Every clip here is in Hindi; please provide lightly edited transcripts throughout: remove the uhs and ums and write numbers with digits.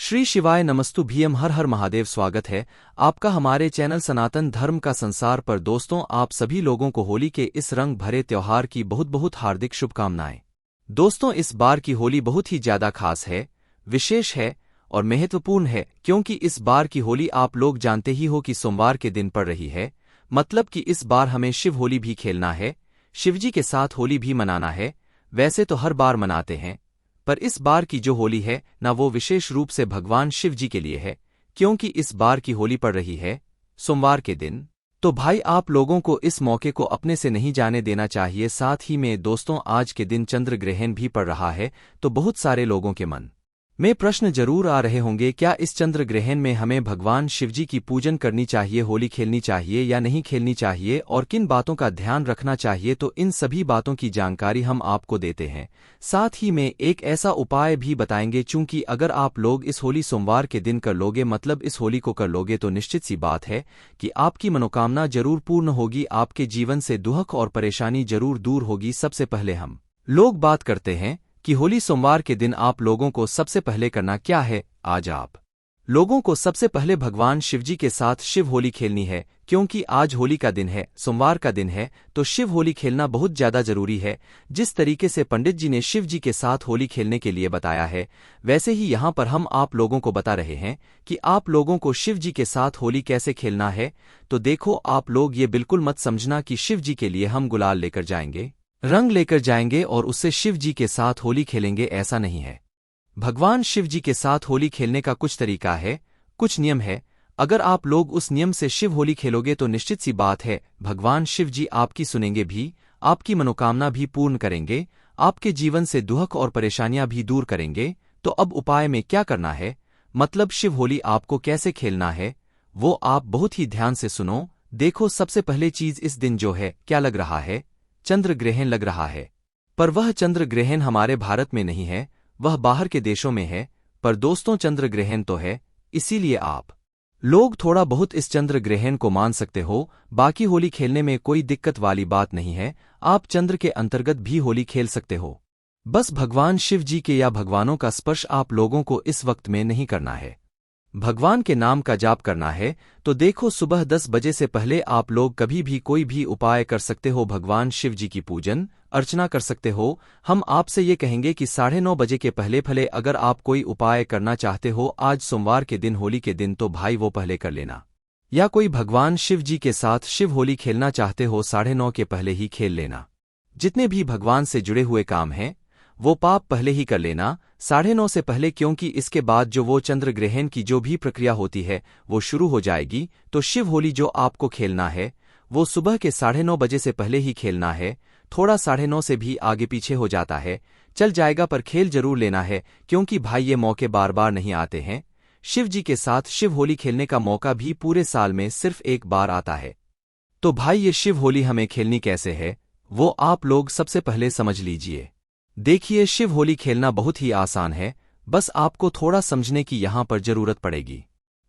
श्री शिवाय नमस्तु भीम हर हर महादेव। स्वागत है आपका हमारे चैनल सनातन धर्म का संसार पर। दोस्तों, आप सभी लोगों को होली के इस रंग भरे त्योहार की बहुत बहुत हार्दिक शुभकामनाएं। दोस्तों, इस बार की होली बहुत ही ज्यादा खास है, विशेष है और महत्वपूर्ण है, क्योंकि इस बार की होली आप लोग जानते ही हो कि सोमवार के दिन पड़ रही है। मतलब कि इस बार हमें शिव होली भी खेलना है, शिवजी के साथ होली भी मनाना है। वैसे तो हर बार मनाते हैं, पर इस बार की जो होली है ना, वो विशेष रूप से भगवान शिव जी के लिए है, क्योंकि इस बार की होली पड़ रही है सोमवार के दिन। तो भाई, आप लोगों को इस मौके को अपने से नहीं जाने देना चाहिए। साथ ही में दोस्तों, आज के दिन चंद्र ग्रहण भी पड़ रहा है, तो बहुत सारे लोगों के मन में प्रश्न जरूर आ रहे होंगे, क्या इस चंद्र ग्रहण में हमें भगवान शिवजी की पूजन करनी चाहिए, होली खेलनी चाहिए या नहीं खेलनी चाहिए, और किन बातों का ध्यान रखना चाहिए। तो इन सभी बातों की जानकारी हम आपको देते हैं। साथ ही में एक ऐसा उपाय भी बताएंगे, चूंकि अगर आप लोग इस होली सोमवार के दिन कर लोगे, मतलब इस होली को कर लोगे, तो निश्चित सी बात है कि आपकी मनोकामना जरूर पूर्ण होगी, आपके जीवन से दुख और परेशानी जरूर दूर होगी। सबसे पहले हम लोग बात करते हैं कि होली सोमवार के दिन आप लोगों को सबसे पहले करना क्या है। आज आप लोगों को सबसे पहले भगवान शिवजी के साथ शिव होली खेलनी है, क्योंकि आज होली का दिन है, सोमवार का दिन है, तो शिव होली खेलना बहुत ज्यादा जरूरी है। जिस तरीके से पंडित जी ने शिव जी के साथ होली खेलने के लिए बताया है, वैसे ही यहाँ पर हम आप लोगों को बता रहे हैं कि आप लोगों को शिव जी के साथ होली कैसे खेलना है। तो देखो, आप लोग ये बिल्कुल मत समझना कि शिव जी के लिए हम गुलाल लेकर जाएंगे, रंग लेकर जाएंगे और उससे शिव जी के साथ होली खेलेंगे, ऐसा नहीं है। भगवान शिव जी के साथ होली खेलने का कुछ तरीका है, कुछ नियम है। अगर आप लोग उस नियम से शिव होली खेलोगे तो निश्चित सी बात है भगवान शिव जी आपकी सुनेंगे भी, आपकी मनोकामना भी पूर्ण करेंगे, आपके जीवन से दुख और परेशानियां भी दूर करेंगे। तो अब उपाय में क्या करना है, मतलब शिव होली आपको कैसे खेलना है, वो आप बहुत ही ध्यान से सुनो। देखो, सबसे पहले चीज, इस दिन जो है क्या लग रहा है, चंद्र ग्रहण लग रहा है। पर वह चंद्र ग्रहण हमारे भारत में नहीं है, वह बाहर के देशों में है। पर दोस्तों, चंद्र ग्रहण तो है, इसीलिए आप लोग थोड़ा बहुत इस चंद्र ग्रहण को मान सकते हो। बाकी होली खेलने में कोई दिक्कत वाली बात नहीं है, आप चंद्र के अंतर्गत भी होली खेल सकते हो। बस भगवान शिव जी के या भगवानों का स्पर्श आप लोगों को इस वक्त में नहीं करना है, भगवान के नाम का जाप करना है। तो देखो, सुबह 10 बजे से पहले आप लोग कभी भी कोई भी उपाय कर सकते हो, भगवान शिव जी की पूजन अर्चना कर सकते हो। हम आपसे ये कहेंगे कि 9:30 बजे के पहले भले अगर आप कोई उपाय करना चाहते हो आज सोमवार के दिन, होली के दिन, तो भाई वो पहले कर लेना। या कोई भगवान शिव जी के साथ शिव होली खेलना चाहते हो, 9:30 के पहले ही खेल लेना। जितने भी भगवान से जुड़े हुए काम हैं वो पाप पहले ही कर लेना 9:30 से पहले, क्योंकि इसके बाद जो वो चंद्र ग्रहण की जो भी प्रक्रिया होती है वो शुरू हो जाएगी। तो शिव होली जो आपको खेलना है वो सुबह के 9:30 बजे से पहले ही खेलना है। थोड़ा 9:30 से भी आगे पीछे हो जाता है चल जाएगा, पर खेल जरूर लेना है, क्योंकि भाई ये मौके बार बार नहीं आते हैं। शिव जी के साथ शिव होली खेलने का मौका भी पूरे साल में सिर्फ एक बार आता है। तो भाई, ये शिव होली हमें खेलनी कैसे है वो आप लोग सबसे पहले समझ लीजिए। देखिए, शिव होली खेलना बहुत ही आसान है, बस आपको थोड़ा समझने की यहाँ पर जरूरत पड़ेगी।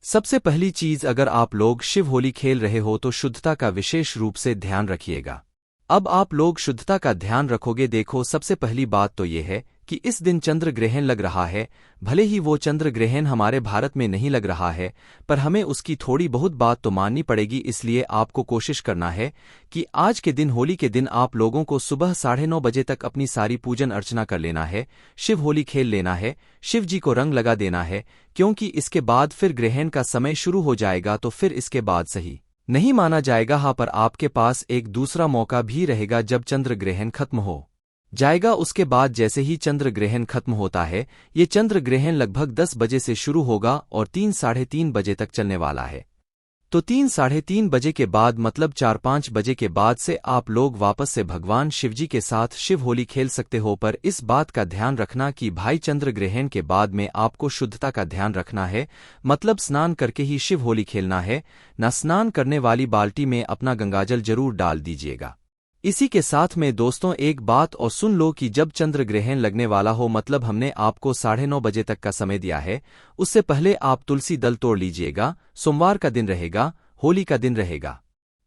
सबसे पहली चीज, अगर आप लोग शिव होली खेल रहे हो तो शुद्धता का विशेष रूप से ध्यान रखिएगा। अब आप लोग शुद्धता का ध्यान रखोगे। देखो, सबसे पहली बात तो ये है कि इस दिन चंद्र ग्रहण लग रहा है, भले ही वो चंद्र ग्रहण हमारे भारत में नहीं लग रहा है, पर हमें उसकी थोड़ी बहुत बात तो माननी पड़ेगी। इसलिए आपको कोशिश करना है कि आज के दिन, होली के दिन, आप लोगों को सुबह 9:30 बजे तक अपनी सारी पूजन अर्चना कर लेना है, शिव होली खेल लेना है, शिव जी को रंग लगा देना है, क्योंकि इसके बाद फिर ग्रहण का समय शुरू हो जाएगा, तो फिर इसके बाद सही नहीं माना जाएगा। हाँ, पर आपके पास एक दूसरा मौका भी रहेगा, जब चंद्र ग्रहण खत्म हो जाएगा उसके बाद जैसे ही चंद्र ग्रहण खत्म होता है, ये चंद्र ग्रहण लगभग 10 बजे से शुरू होगा और 3-3:30 बजे तक चलने वाला है। तो 3-3:30 बजे के बाद, मतलब 4-5 बजे के बाद से आप लोग वापस से भगवान शिवजी के साथ शिव होली खेल सकते हो। पर इस बात का ध्यान रखना कि भाई चंद्र ग्रहण के बाद में आपको शुद्धता का ध्यान रखना है, मतलब स्नान करके ही शिव होली खेलना है। न स्नान करने वाली बाल्टी में अपना गंगाजल जरूर डाल दीजिएगा। इसी के साथ में दोस्तों, एक बात और सुन लो कि जब चंद्र ग्रहण लगने वाला हो, मतलब हमने आपको 9:30 बजे तक का समय दिया है, उससे पहले आप तुलसी दल तोड़ लीजिएगा। सोमवार का दिन रहेगा, होली का दिन रहेगा,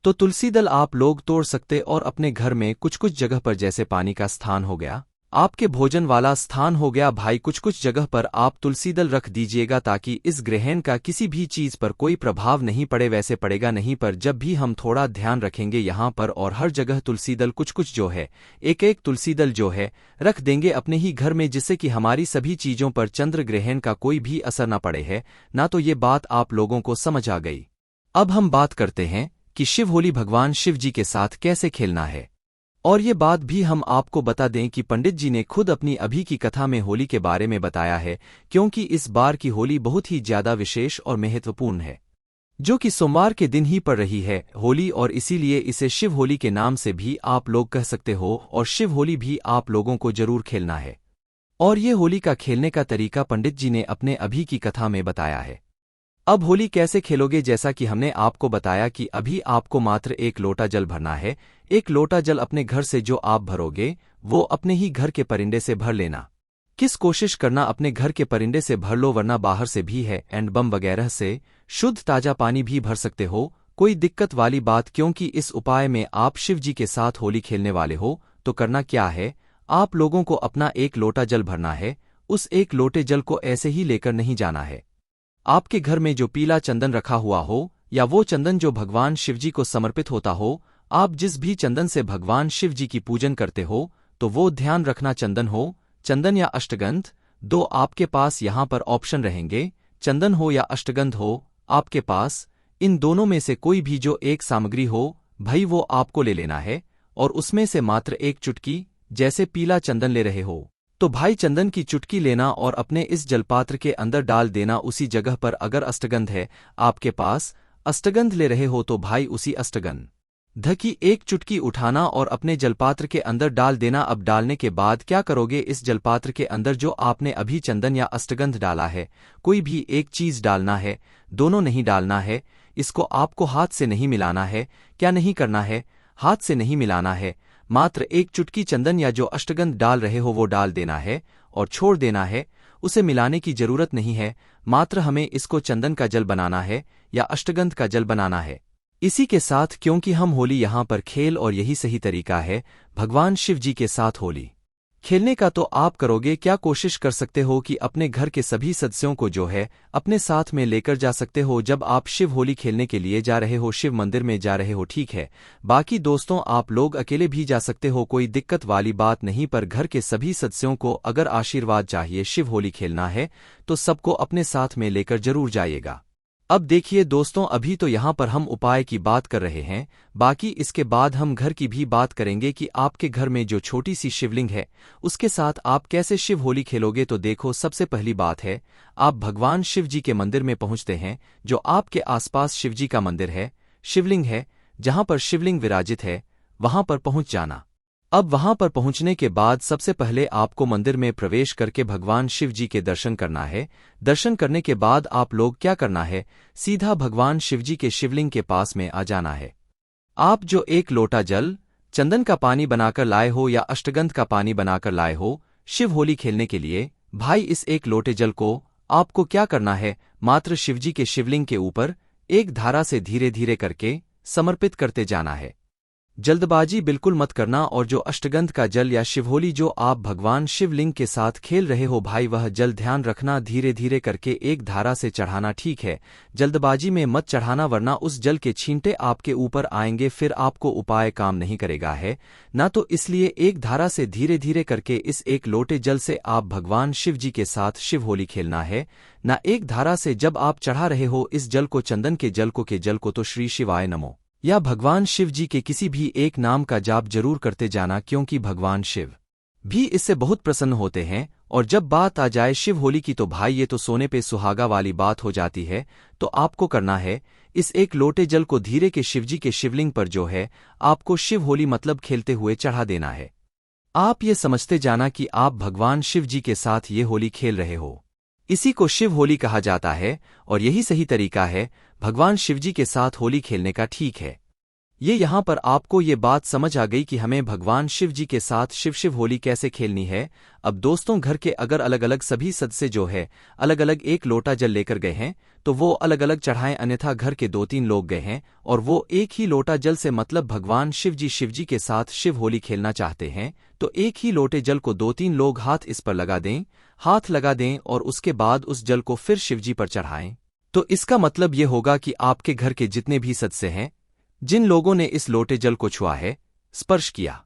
तो तुलसी दल आप लोग तोड़ सकते और अपने घर में कुछ कुछ जगह पर, जैसे पानी का स्थान हो गया, आपके भोजन वाला स्थान हो गया भाई। कुछ कुछ जगह पर आप तुलसी दल रख दीजिएगा ताकि इस ग्रहण का किसी भी चीज पर कोई प्रभाव नहीं पड़े। वैसे पड़ेगा नहीं, पर जब भी हम थोड़ा ध्यान रखेंगे यहाँ पर और हर जगह तुलसी दल कुछ कुछ जो है एक एक तुलसी दल जो है रख देंगे अपने ही घर में, जिससे कि हमारी सभी चीजों पर चंद्र ग्रहण का कोई भी असर न पड़े है ना। तो ये बात आप लोगों को समझ आ गई। अब हम बात करते हैं कि शिव होली भगवान शिव जी के साथ कैसे खेलना है। और ये बात भी हम आपको बता दें कि पंडित जी ने खुद अपनी अभी की कथा में होली के बारे में बताया है, क्योंकि इस बार की होली बहुत ही ज्यादा विशेष और महत्वपूर्ण है, जो कि सोमवार के दिन ही पड़ रही है होली, और इसीलिए इसे शिव होली के नाम से भी आप लोग कह सकते हो। और शिव होली भी आप लोगों को जरूर खेलना है। और ये होली का खेलने का तरीका पंडित जी ने अपने अभी की कथा में बताया है। अब होली कैसे खेलोगे, जैसा कि हमने आपको बताया कि अभी आपको मात्र 1 लोटा जल भरना है। 1 लोटा जल अपने घर से जो आप भरोगे वो अपने ही घर के परिंदे से भर लेना। कोशिश करना अपने घर के परिंदे से भर लो, वरना बाहर से भी है एंड बम वगैरह से शुद्ध ताजा पानी भी भर सकते हो, कोई दिक्कत वाली बात। क्योंकि इस उपाय में आप शिव जी के साथ होली खेलने वाले हो। तो करना क्या है, आप लोगों को अपना 1 लोटा जल भरना है। उस 1 लोटे जल को ऐसे ही लेकर नहीं जाना है। आपके घर में जो पीला चंदन रखा हुआ हो या वो चंदन जो भगवान शिवजी को समर्पित होता हो, आप जिस भी चंदन से भगवान शिव जी की पूजन करते हो, तो वो ध्यान रखना चंदन हो, चंदन या अष्टगंध, 2 आपके पास यहाँ पर ऑप्शन रहेंगे, चंदन हो या अष्टगंध हो आपके पास। इन दोनों में से कोई भी जो एक सामग्री हो भाई वो आपको ले लेना है, और उसमें से मात्र 1 चुटकी, जैसे पीला चंदन ले रहे हो तो भाई चंदन की चुटकी लेना और अपने इस जलपात्र के अंदर डाल देना। उसी जगह पर अगर अष्टगंध है आपके पास, अष्टगंध ले रहे हो तो भाई उसी अष्टगंध की 1 चुटकी उठाना और अपने जलपात्र के अंदर डाल देना। अब डालने के बाद क्या करोगे, इस जलपात्र के अंदर जो आपने अभी चंदन या अष्टगंध डाला है, कोई भी एक चीज डालना है, दोनों नहीं डालना है। इसको आपको हाथ से नहीं मिलाना है। क्या नहीं करना है, हाथ से नहीं मिलाना है, मात्र 1 चुटकी चंदन या जो अष्टगंध डाल रहे हो वो डाल देना है और छोड़ देना है। उसे मिलाने की जरूरत नहीं है, मात्र हमें इसको चंदन का जल बनाना है या अष्टगंध का जल बनाना है इसी के साथ, क्योंकि हम होली यहाँ पर खेल और यही सही तरीका है भगवान शिव जी के साथ होली खेलने का। तो आप करोगे क्या, कोशिश कर सकते हो कि अपने घर के सभी सदस्यों को जो है अपने साथ में लेकर जा सकते हो जब आप शिव होली खेलने के लिए जा रहे हो, शिव मंदिर में जा रहे हो, ठीक है। बाकी दोस्तों आप लोग अकेले भी जा सकते हो, कोई दिक्कत वाली बात नहीं, पर घर के सभी सदस्यों को अगर आशीर्वाद चाहिए, शिव होली खेलना है तो सबको अपने साथ में लेकर जरूर जाइएगा। अब देखिए दोस्तों, अभी तो यहाँ पर हम उपाय की बात कर रहे हैं, बाकी इसके बाद हम घर की भी बात करेंगे कि आपके घर में जो छोटी सी शिवलिंग है उसके साथ आप कैसे शिव होली खेलोगे। तो देखो, सबसे पहली बात है, आप भगवान शिव जी के मंदिर में पहुंचते हैं। जो आपके आसपास शिव जी का मंदिर है, शिवलिंग है, जहां पर शिवलिंग विराजित है, वहां पर पहुंच जाना। अब वहां पर पहुंचने के बाद सबसे पहले आपको मंदिर में प्रवेश करके भगवान शिव जी के दर्शन करना है। दर्शन करने के बाद आप लोग क्या करना है, सीधा भगवान शिव जी के शिवलिंग के पास में आ जाना है। आप जो 1 लोटा जल चंदन का पानी बनाकर लाए हो या अष्टगंध का पानी बनाकर लाए हो शिव होली खेलने के लिए, भाई इस 1 लोटे जल को आपको क्या करना है, मात्र शिवजी के शिवलिंग के ऊपर एक धारा से धीरे धीरे करके समर्पित करते जाना है। जल्दबाजी बिल्कुल मत करना। और जो अष्टगंध का जल या शिवहोली जो आप भगवान शिवलिंग के साथ खेल रहे हो भाई, वह जल ध्यान रखना धीरे धीरे करके एक धारा से चढ़ाना, ठीक है। जल्दबाजी में मत चढ़ाना, वरना उस जल के छींटे आपके ऊपर आएंगे, फिर आपको उपाय काम नहीं करेगा है ना। तो इसलिए एक धारा से धीरे धीरे करके इस 1 लोटे जल से आप भगवान शिव जी के साथ शिव होली खेलना है ना। एक धारा से जब आप चढ़ा रहे हो इस जल को, चंदन के जल को तो श्री शिवाय नमो या भगवान शिव जी के किसी भी एक नाम का जाप जरूर करते जाना, क्योंकि भगवान शिव भी इससे बहुत प्रसन्न होते हैं। और जब बात आ जाए शिव होली की तो भाई ये तो सोने पे सुहागा वाली बात हो जाती है। तो आपको करना है, इस 1 लोटे जल को धीरे के शिवजी के शिवलिंग पर जो है आपको शिव होली मतलब खेलते हुए चढ़ा देना है। आप ये समझते जाना कि आप भगवान शिव जी के साथ ये होली खेल रहे हो, इसी को शिव होली कहा जाता है और यही सही तरीका है भगवान शिवजी के साथ होली खेलने का, ठीक है। ये यहाँ पर आपको ये बात समझ आ गई कि हमें भगवान शिव जी के साथ शिव शिव होली कैसे खेलनी है। अब दोस्तों, घर के अगर अलग अलग सभी सदस्य जो है अलग अलग एक लोटा जल लेकर गए हैं तो वो अलग अलग चढ़ाएं, अन्यथा घर के 2-3 लोग गए हैं और वो एक ही लोटा जल से मतलब भगवान शिव जी के साथ शिव होली खेलना चाहते हैं, तो एक ही लोटे जल को 2-3 लोग हाथ इस पर हाथ लगा दें और उसके बाद उस जल को फिर शिवजी पर चढ़ाएं। तो इसका मतलब ये होगा कि आपके घर के जितने भी सदस्य हैं, जिन लोगों ने इस लोटे जल को छुआ है, स्पर्श किया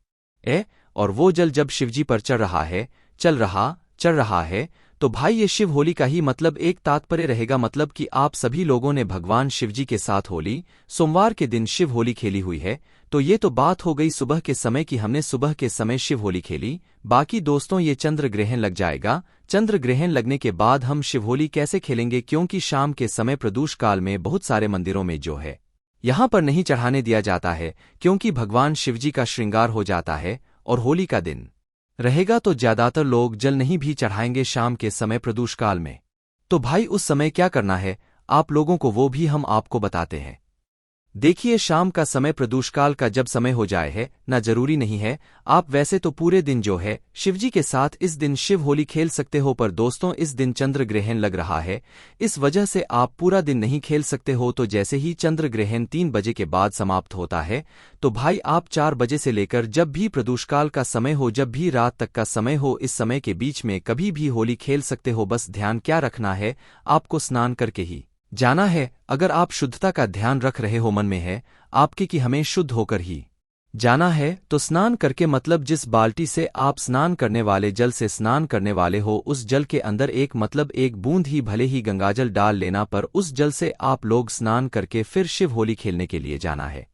और वो जल जब शिवजी पर चढ़ रहा है, तो भाई ये शिव होली का ही मतलब एक तात्पर्य रहेगा, मतलब कि आप सभी लोगों ने भगवान शिवजी के साथ होली सोमवार के दिन शिव होली खेली हुई है। तो ये तो बात हो गई सुबह के समय कि हमने सुबह के समय शिव होली खेली। बाकी दोस्तों, ये चंद्र ग्रहण लग जाएगा। चंद्र ग्रहण लगने के बाद हम शिव होली कैसे खेलेंगे, क्योंकि शाम के समय प्रदोष काल में बहुत सारे मंदिरों में जो है यहाँ पर नहीं चढ़ाने दिया जाता है, क्योंकि भगवान शिवजी का श्रृंगार हो जाता है और होली का दिन रहेगा तो ज्यादातर लोग जल नहीं भी चढ़ाएंगे शाम के समय प्रदोष काल में। तो भाई उस समय क्या करना है आप लोगों को, वो भी हम आपको बताते हैं। देखिए, शाम का समय प्रदोषकाल का जब समय हो जाए है ना, जरूरी नहीं है आप वैसे तो पूरे दिन जो है शिवजी के साथ इस दिन शिव होली खेल सकते हो, पर दोस्तों इस दिन चंद्र ग्रहण लग रहा है, इस वजह से आप पूरा दिन नहीं खेल सकते हो। तो जैसे ही चंद्र ग्रहण 3 बजे के बाद समाप्त होता है, तो भाई आप 4 बजे से लेकर जब भी प्रदोषकाल का समय हो, जब भी रात तक का समय हो, इस समय के बीच में कभी भी होली खेल सकते हो। बस ध्यान क्या रखना है, आपको स्नान करके ही जाना है। अगर आप शुद्धता का ध्यान रख रहे हो, मन में है आपके कि हमें शुद्ध होकर ही जाना है, तो स्नान करके मतलब जिस बाल्टी से आप स्नान करने वाले जल से स्नान करने वाले हो, उस जल के अंदर एक बूंद ही भले ही गंगाजल डाल लेना, पर उस जल से आप लोग स्नान करके फिर शिव होली खेलने के लिए जाना है।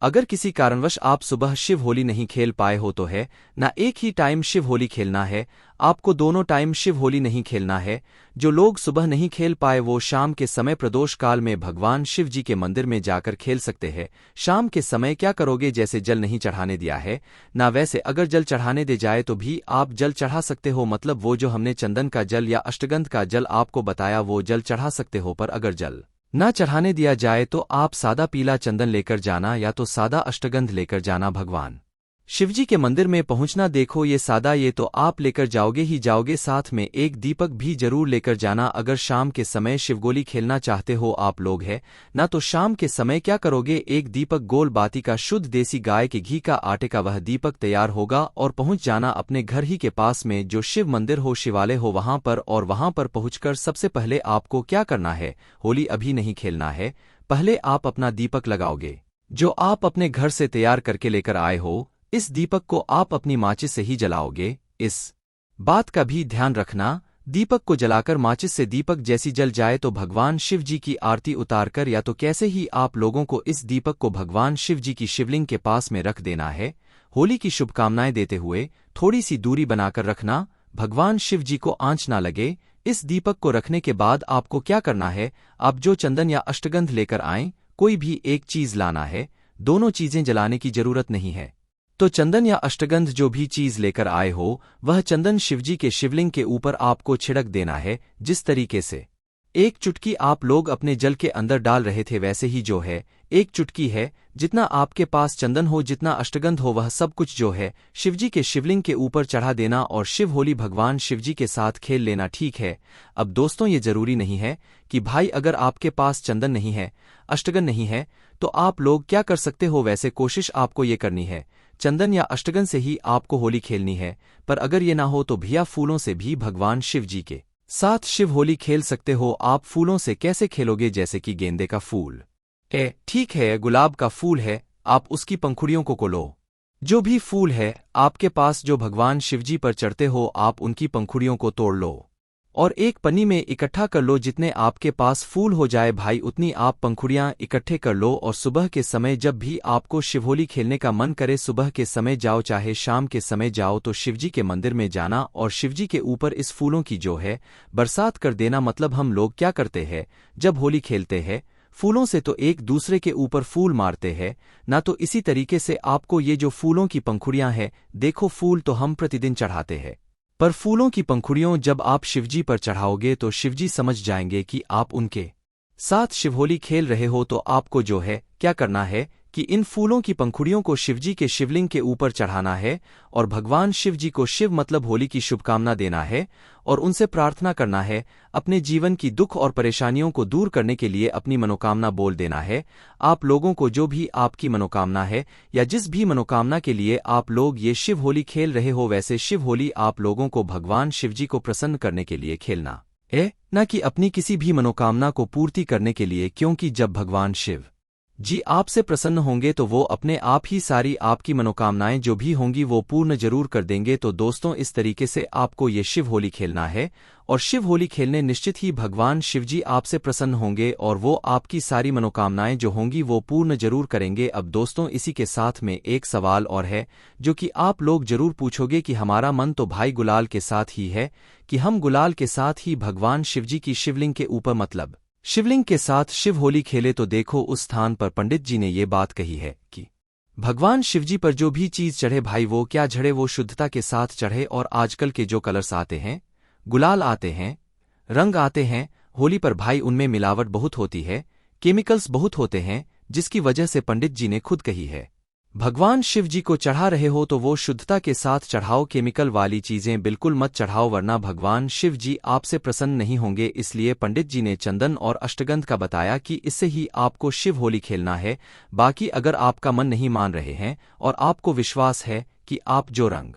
अगर किसी कारणवश आप सुबह शिव होली नहीं खेल पाए हो तो है ना, एक ही टाइम शिव होली खेलना है आपको, दोनों टाइम शिव होली नहीं खेलना है। जो लोग सुबह नहीं खेल पाए वो शाम के समय प्रदोष काल में भगवान शिव जी के मंदिर में जाकर खेल सकते हैं। शाम के समय क्या करोगे, जैसे जल नहीं चढ़ाने दिया है ना, वैसे अगर जल चढ़ाने दे जाए तो भी आप जल चढ़ा सकते हो, मतलब वो जो हमने चंदन का जल या अष्टगंध का जल आपको बताया वो जल चढ़ा सकते हो। पर अगर जल ना चढ़ाने दिया जाए तो आप सादा पीला चंदन लेकर जाना या तो सादा अष्टगंध लेकर जाना। भगवान शिवजी के मंदिर में पहुंचना, देखो ये सादा ये तो आप लेकर जाओगे ही जाओगे, साथ में एक दीपक भी जरूर लेकर जाना। अगर शाम के समय शिवगोली खेलना चाहते हो आप लोग है ना, तो शाम के समय क्या करोगे, एक दीपक गोल बाती का शुद्ध देसी गाय के घी का आटे का वह दीपक तैयार होगा और पहुंच जाना अपने घर ही के पास में जो शिव मंदिर हो, शिवालय हो वहां पर, और वहां पर पहुंचकर सबसे पहले आपको क्या करना है, होली अभी नहीं खेलना है, पहले आप अपना दीपक लगाओगे जो आप अपने घर से तैयार करके लेकर आए हो। इस दीपक को आप अपनी माचिस से ही जलाओगे। इस बात का भी ध्यान रखना, दीपक को जलाकर माचिस से दीपक जैसी जल जाए तो भगवान शिव जी की आरती उतारकर या तो कैसे ही आप लोगों को इस दीपक को भगवान शिव जी की शिवलिंग के पास में रख देना है। होली की शुभकामनाएं देते हुए थोड़ी सी दूरी बनाकर रखना, भगवान शिव जी को आंच ना लगे। इस दीपक को रखने के बाद आपको क्या करना है, आप जो चंदन या अष्टगंध लेकर आएं, कोई भी एक चीज लाना है, दोनों चीजें जलाने की जरूरत नहीं है। तो चंदन या अष्टगंध जो भी चीज लेकर आए हो, वह चंदन शिवजी के शिवलिंग के ऊपर आपको छिड़क देना है। जिस तरीके से एक चुटकी आप लोग अपने जल के अंदर डाल रहे थे, वैसे ही जो है एक चुटकी है, जितना आपके पास चंदन हो, जितना अष्टगंध हो, वह सब कुछ जो है शिवजी के शिवलिंग के ऊपर चढ़ा देना और शिव होली भगवान शिवजी के साथ खेल लेना, ठीक है। अब दोस्तों ये जरूरी नहीं है कि भाई अगर आपके पास चंदन नहीं है, अष्टगंध नहीं है, तो आप लोग क्या कर सकते हो, वैसे कोशिश आपको ये करनी है चंदन या अष्टगंध से ही आपको होली खेलनी है। पर अगर ये ना हो तो भैया फूलों से भी भगवान शिव जी के साथ शिव होली खेल सकते हो। आप फूलों से कैसे खेलोगे, जैसे कि गेंदे का फूल है, ठीक है, गुलाब का फूल है, आप उसकी पंखुड़ियों को लो, जो भी फूल है आपके पास जो भगवान शिवजी पर चढ़ते हो, आप उनकी पंखुड़ियों को तोड़ लो और एक पन्नी में इकट्ठा कर लो। जितने आपके पास फूल हो जाए भाई उतनी आप पंखुड़ियां इकट्ठे कर लो, और सुबह के समय जब भी आपको शिवहोली खेलने का मन करे, सुबह के समय जाओ चाहे शाम के समय जाओ, तो शिवजी के मंदिर में जाना और शिवजी के ऊपर इस फूलों की जो है बरसात कर देना। मतलब हम लोग क्या करते हैं जब होली खेलते हैं, फूलों से तो एक दूसरे के ऊपर फूल मारते हैं ना, तो इसी तरीके से आपको ये जो फूलों की पंखुड़ियां हैं, देखो फूल तो हम प्रतिदिन चढ़ाते हैं, पर फूलों की पंखुड़ियों जब आप शिवजी पर चढ़ाओगे तो शिवजी समझ जाएंगे कि आप उनके साथ शिवहोली खेल रहे हो। तो आपको जो है क्या करना है कि इन फूलों की पंखुड़ियों को शिवजी के शिवलिंग के ऊपर चढ़ाना है और भगवान शिव जी को शिव मतलब होली की शुभकामना देना है और उनसे प्रार्थना करना है, अपने जीवन की दुख और परेशानियों को दूर करने के लिए अपनी मनोकामना बोल देना है। आप लोगों को जो भी आपकी मनोकामना है या जिस भी मनोकामना के लिए आप लोग ये शिव होली खेल रहे हो, वैसे शिव होली आप लोगों को भगवान शिवजी को प्रसन्न करने के लिए खेलना है, न कि अपनी किसी भी मनोकामना को पूर्ति करने के लिए, क्योंकि जब भगवान शिव जी आपसे प्रसन्न होंगे तो वो अपने आप ही सारी आपकी मनोकामनाएं जो भी होंगी वो पूर्ण जरूर कर देंगे। तो दोस्तों, इस तरीके से आपको ये शिव होली खेलना है और शिव होली खेलने निश्चित ही भगवान शिवजी आपसे प्रसन्न होंगे और वो आपकी सारी मनोकामनाएं जो होंगी वो पूर्ण जरूर करेंगे। अब दोस्तों, इसी के साथ में एक सवाल और है जो कि आप लोग जरूर पूछोगे कि हमारा मन तो भाई गुलाल के साथ ही है, कि हम गुलाल के साथ ही भगवान शिवजी की शिवलिंग के ऊपर मतलब शिवलिंग के साथ शिव होली खेले। तो देखो, उस स्थान पर पंडित जी ने ये बात कही है कि भगवान शिवजी पर जो भी चीज चढ़े भाई वो क्या चढ़े वो शुद्धता के साथ चढ़े। और आजकल के जो कलर्स आते हैं, गुलाल आते हैं, रंग आते हैं होली पर भाई, उनमें मिलावट बहुत होती है, केमिकल्स बहुत होते हैं, जिसकी वजह से पंडित जी ने खुद कही है भगवान शिव जी को चढ़ा रहे हो तो वो शुद्धता के साथ चढ़ाओ, केमिकल वाली चीजें बिल्कुल मत चढ़ाओ, वरना भगवान शिव जी आपसे प्रसन्न नहीं होंगे। इसलिए पंडित जी ने चंदन और अष्टगंध का बताया कि इससे ही आपको शिव होली खेलना है। बाकी अगर आपका मन नहीं मान रहे हैं और आपको विश्वास है कि आप जो रंग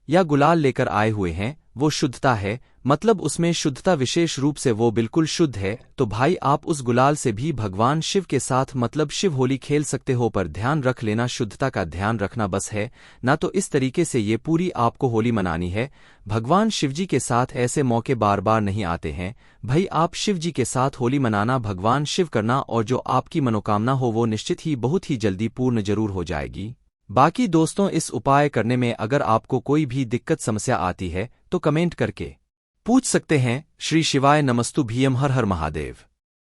या गुलाल लेकर आए हुए हैं वो शुद्धता है, मतलब उसमें शुद्धता विशेष रूप से वो बिल्कुल शुद्ध है, तो भाई आप उस गुलाल से भी भगवान शिव के साथ मतलब शिव होली खेल सकते हो। पर ध्यान रख लेना, शुद्धता का ध्यान रखना बस है ना। तो इस तरीके से ये पूरी आपको होली मनानी है भगवान शिवजी के साथ। ऐसे मौके बार बार नहीं आते हैं भाई, आप शिवजी के साथ होली मनाना, भगवान शिव करना और जो आपकी मनोकामना हो वो निश्चित ही बहुत ही जल्दी पूर्ण जरूर हो जाएगी। बाकी दोस्तों, इस उपाय करने में अगर आपको कोई भी दिक्कत समस्या आती है तो कमेंट करके पूछ सकते हैं। श्री शिवाय नमस्तु भीयम, हर हर महादेव।